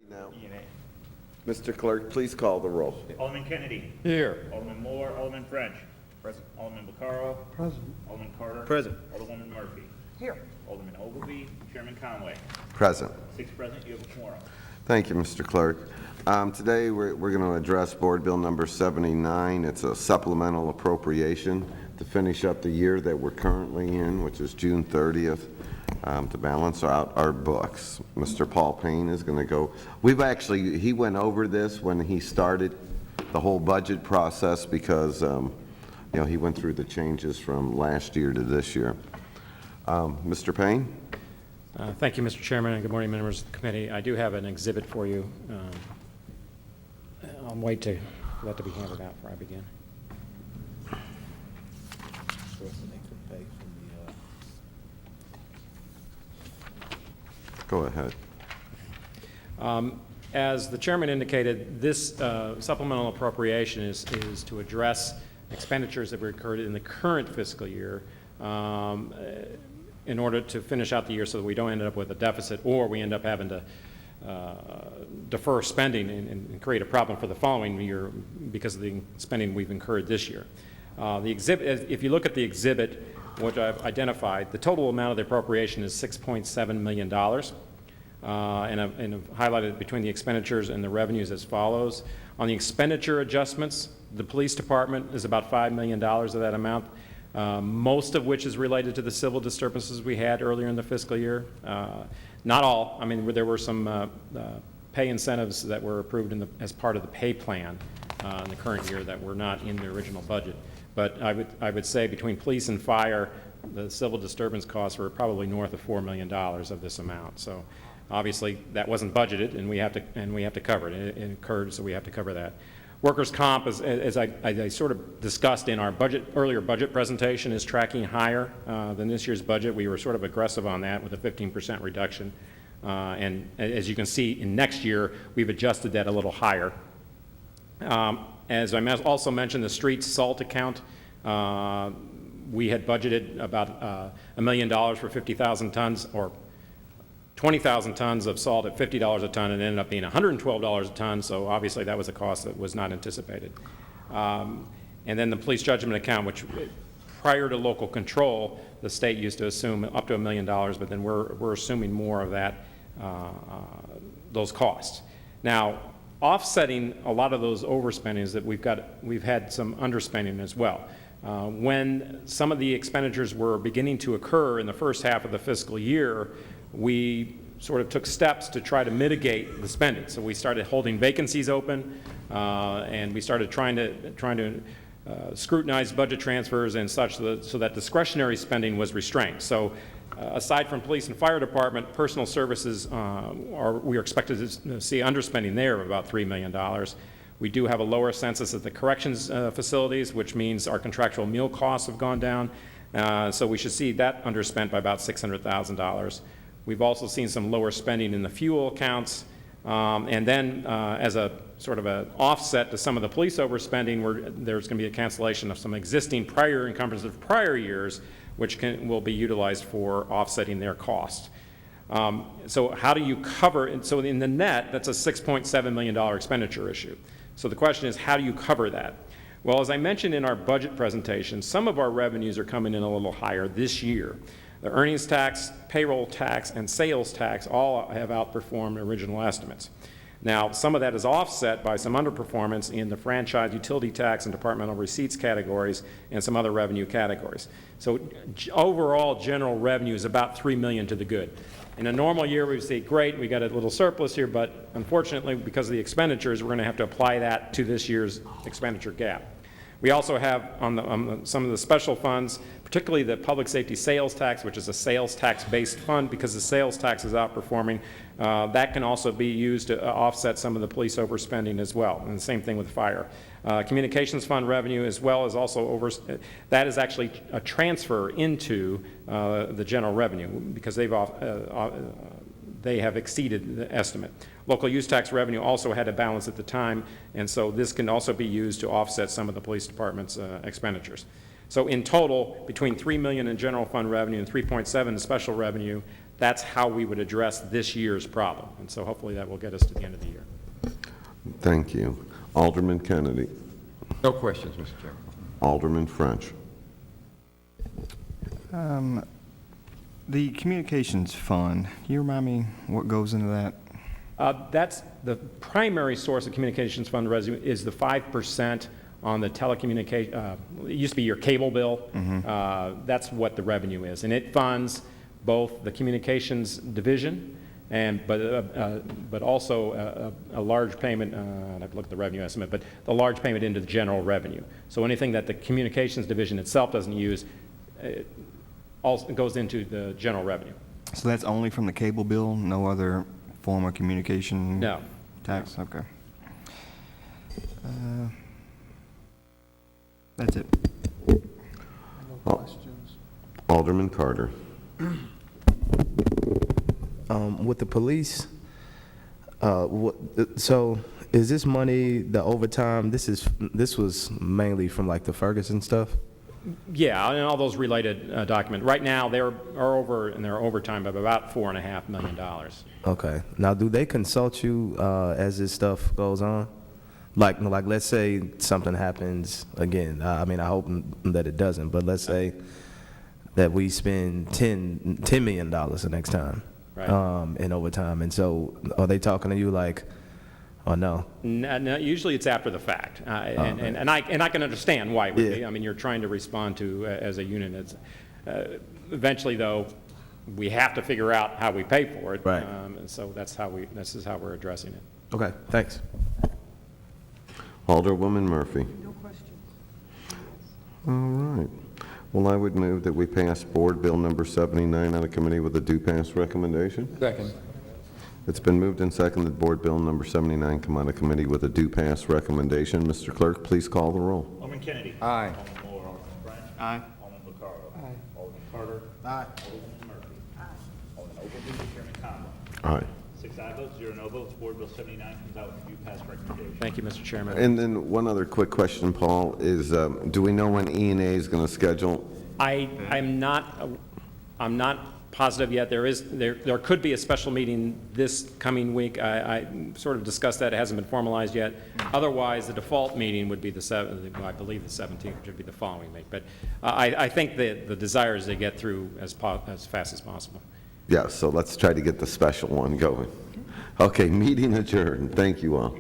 Now, E&A. Mr. Clerk, please call the roll. Alderman Kennedy. Here. Alderman Moore. Alderman French. Present. Alderman Vaccaro. Present. Alderman Carter. Present. Alderwoman Murphy. Here. Alderman Ogilvy. Chairman Conway. Present. 6 present, you have a quorum. Thank you, Mr. Clerk. Today, we're going to address Board Bill Number 79. It's a supplemental appropriation to finish up the year that we're currently in, which is June 30th, to balance out our books. Mr. Paul Payne is going to go. He went over this when he started the whole budget process because, he went through the changes from last year to this year. Mr. Payne? Thank you, Mr. Chairman, and good morning, members of the committee. I do have an exhibit for you. I'll wait to let to be handed out before I begin. Go ahead. As the chairman indicated, this supplemental appropriation is to address expenditures that were incurred in the current fiscal year in order to finish out the year so that we don't end up with a deficit or we end up having to defer spending and create a problem for the following year because of the spending we've incurred this year. The exhibit, if you look at the exhibit, which I've identified, the total amount of the appropriation is $6.7 million. And I've highlighted between the expenditures and the revenues as follows. On the expenditure adjustments, the police department is about $5 million of that amount, most of which is related to the civil disturbances we had earlier in the fiscal year. Not all. I mean, there were some pay incentives that were approved as part of the pay plan in the current year that were not in the original budget. But I would say between police and fire, the civil disturbance costs were probably north of $4 million of this amount. So obviously that wasn't budgeted, and we have to cover it. It incurred, so we have to cover that. Workers' comp, as I sort of discussed in our earlier budget presentation, is tracking higher than this year's budget. We were sort of aggressive on that with a 15% reduction. And as you can see, in next year, we've adjusted that a little higher. As I also mentioned, the street salt account, we had budgeted about $1 million for 50,000 tons, or 20,000 tons of salt at $50 a ton, and it ended up being $112 a ton, so obviously that was a cost that was not anticipated. And then the police judgment account, which prior to local control, the state used to assume up to $1 million, but then we're assuming more of that, those costs. Now, offsetting a lot of those overspendings that we've had some underspending as well. When some of the expenditures were beginning to occur in the first half of the fiscal year, we sort of took steps to try to mitigate the spending. So we started holding vacancies open, and we started trying to scrutinize budget transfers and such so that discretionary spending was restrained. So aside from police and fire department, personal services, we are expected to see underspending there of about $3 million. We do have a lower census at the corrections facilities, which means our contractual meal costs have gone down. So we should see that underspent by about $600,000. We've also seen some lower spending in the fuel accounts. And then as a sort of an offset to some of the police overspending, there's going to be a cancellation of some existing prior encumbrances of prior years, which will be utilized for offsetting their costs. So how do you cover, and so in the net, that's a $6.7 million expenditure issue. So the question is, how do you cover that? Well, as I mentioned in our budget presentation, some of our revenues are coming in a little higher this year. The earnings tax, payroll tax, and sales tax all have outperformed original estimates. Now, some of that is offset by some underperformance in the franchise, utility tax, and departmental receipts categories, and some other revenue categories. So overall, general revenue is about $3 million to the good. In a normal year, we would say, great, we got a little surplus here, but unfortunately, because of the expenditures, we're going to have to apply that to this year's expenditure gap. We also have on some of the special funds, particularly the public safety sales tax, which is a sales tax-based fund because the sales tax is outperforming. That can also be used to offset some of the police overspending as well, and the same thing with fire. Communications fund revenue as well as also that is actually a transfer into the general revenue because they have exceeded the estimate. Local use tax revenue also had a balance at the time, and so this can also be used to offset some of the police department's expenditures. So in total, between $3 million in general fund revenue and $3.7 in special revenue, that's how we would address this year's problem. And so hopefully that will get us to the end of the year. Thank you. Alderman Kennedy. No questions, Mr. Chairman. Alderman French. The communications fund, can you remind me what goes into that? That's the primary source of communications fund revenue is the 5% on the telecommunication, it used to be your cable bill. That's what the revenue is. And it funds both the communications division but also a large payment, I'd have to look at the revenue estimate, but the large payment into the general revenue. So anything that the communications division itself doesn't use, also goes into the general revenue. So that's only from the cable bill, no other form of communication? No. Tax, okay. That's it. Alderman Carter. With the police, so is this money, the overtime, this was mainly from like the Ferguson stuff? Yeah, and all those related documents. Right now, they're over in their overtime of about $4.5 million. Okay. Now, do they consult you as this stuff goes on? Like let's say something happens again. I mean, I hope that it doesn't, but let's say that we spend $10 million the next time. Right. In overtime. And so are they talking to you like, oh, no? No, usually it's after the fact, and I can understand why it would be. Yeah. I mean, you're trying to respond to as a unit. It's, eventually, though, we have to figure out how we pay for it. Right. And so this is how we're addressing it. Okay, thanks. Alderwoman Murphy. No questions. All right. Well, I would move that we pass Board Bill number 79 out of committee with a do pass recommendation. Second. It's been moved and seconded that Board Bill number 79 come out of committee with a do pass recommendation. Mr. Clerk, please call the roll. Alderman Kennedy. Aye. Alderman Moore. Alderman French. Aye. Alderman Vaccaro. Aye. Alderman Carter. Aye. Alderman Murphy. Aye. Alderman Ogilvy. Chairman Conway. Aye. 6 ayes votes, 0 no votes. Board Bill 79 comes out with a do pass recommendation. Thank you, Mr. Chairman. And then one other quick question, Paul, is do we know when E&A is going to schedule? I'm not positive yet. There could be a special meeting this coming week. I sort of discussed that. It hasn't been formalized yet. Otherwise, the default meeting would be I believe the 17th, which would be the following week. But I think that the desire is to get through as fast as possible. Yes, so let's try to get the special one going. Okay, meeting adjourned. Thank you all.